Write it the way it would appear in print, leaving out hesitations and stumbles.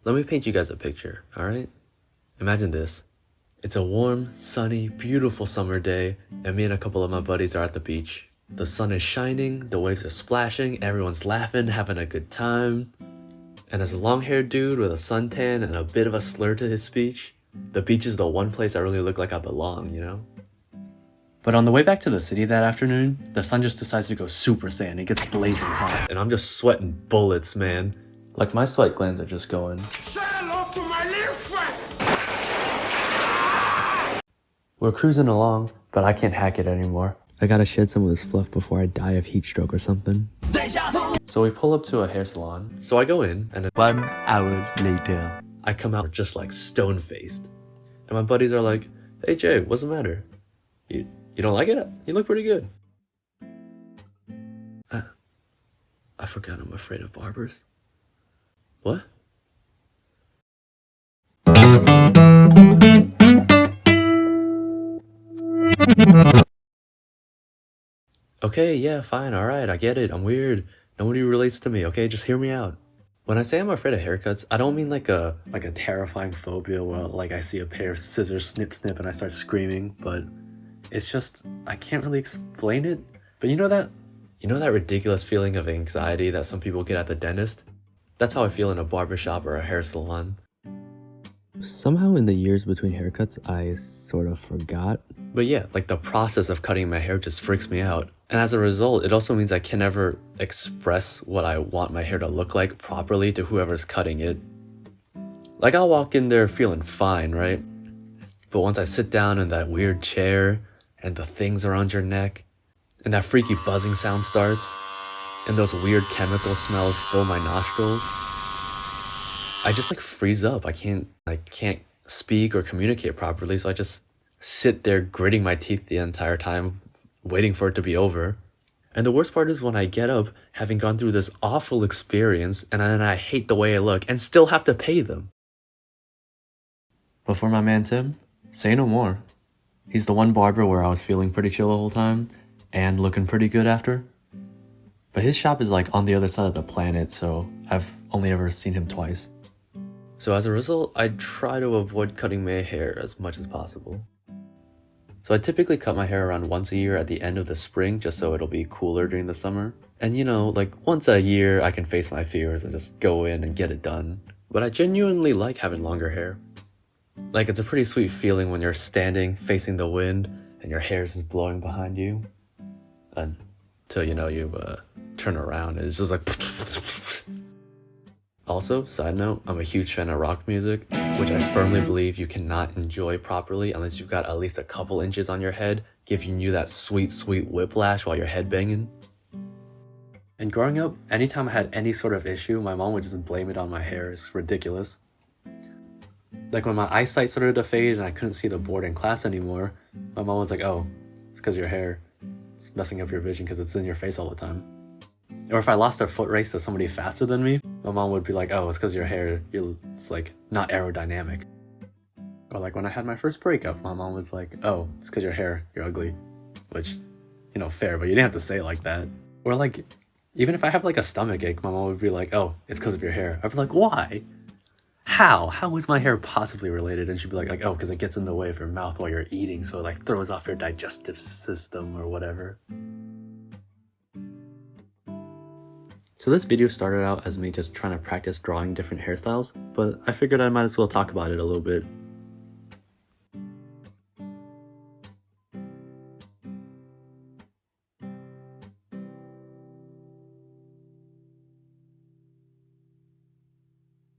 Let me paint you guys a picture, alright? Imagine this. It's a warm, sunny, beautiful summer day, and me and a couple of my buddies are at the beach. The sun is shining, the waves are splashing, everyone's laughing, having a good time. And as a long-haired dude with a suntan and a bit of a slur to his speech, the beach is the one place I really look like I belong, you know? But on the way back to the city that afternoon, the sun just decides to go Super Saiyan. It gets blazing hot. And I'm just sweating bullets, man. Like my sweat glands are just going. Say hello to my little friend! We're cruising along, but I can't hack it anymore. I gotta shed some of this fluff before I die of heat stroke or something. So we pull up to a hair salon. So I go in, and 1 hour later, I come out just like stone-faced. And my buddies are like, "Hey Jay, what's the matter? You don't like it? You look pretty good." I forgot I'm afraid of barbers. What? Okay, yeah, fine, alright, I get it, I'm weird. Nobody relates to me, okay? Just hear me out. When I say I'm afraid of haircuts, I don't mean like a terrifying phobia where like I see a pair of scissors snip snip and I start screaming, but it's just, I can't really explain it. But you know that ridiculous feeling of anxiety that some people get at the dentist? That's how I feel in a barbershop or a hair salon. Somehow in the years between haircuts, I sort of forgot. But yeah, like the process of cutting my hair just freaks me out. And as a result, it also means I can never express what I want my hair to look like properly to whoever's cutting it. Like I'll walk in there feeling fine, right? But once I sit down in that weird chair and the things around your neck and that freaky buzzing sound starts and those weird chemical smells fill my nostrils, I just like freeze up. I can't speak or communicate properly, so I just sit there gritting my teeth the entire time, waiting for it to be over. And the worst part is when I get up, having gone through this awful experience, and then I hate the way I look and still have to pay them. But for my man Tim, say no more. He's the one barber where I was feeling pretty chill the whole time and looking pretty good after. But his shop is like on the other side of the planet, so I've only ever seen him twice. So as a result, I try to avoid cutting my hair as much as possible. So I typically cut my hair around once a year at the end of the spring, just so it'll be cooler during the summer. And you know, like once a year I can face my fears and just go in and get it done. But I genuinely like having longer hair. Like it's a pretty sweet feeling when you're standing facing the wind and your hair is just blowing behind you. Until you turn around and it's just like... Also, side note, I'm a huge fan of rock music, which I firmly believe you cannot enjoy properly unless you've got at least a couple inches on your head, giving you that sweet, sweet whiplash while you're headbanging. And growing up, anytime I had any sort of issue, my mom would just blame it on my hair. It's ridiculous. Like when my eyesight started to fade and I couldn't see the board in class anymore, my mom was like, "Oh, it's because your hair. It's messing up your vision because it's in your face all the time." Or if I lost a foot race to somebody faster than me, my mom would be like, "Oh, it's because your hair, it's like not aerodynamic." Or like when I had my first breakup, my mom was like, "Oh, it's because your hair, you're ugly." Which, fair, but you didn't have to say it like that. Or like, even if I have like a stomach ache, my mom would be like, "Oh, it's because of your hair." I'd be like, "Why? How? How is my hair possibly related?" And she'd be like, "Oh, because it gets in the way of your mouth while you're eating, so it like throws off your digestive system or whatever." So this video started out as me just trying to practice drawing different hairstyles, but I figured I might as well talk about it a little bit.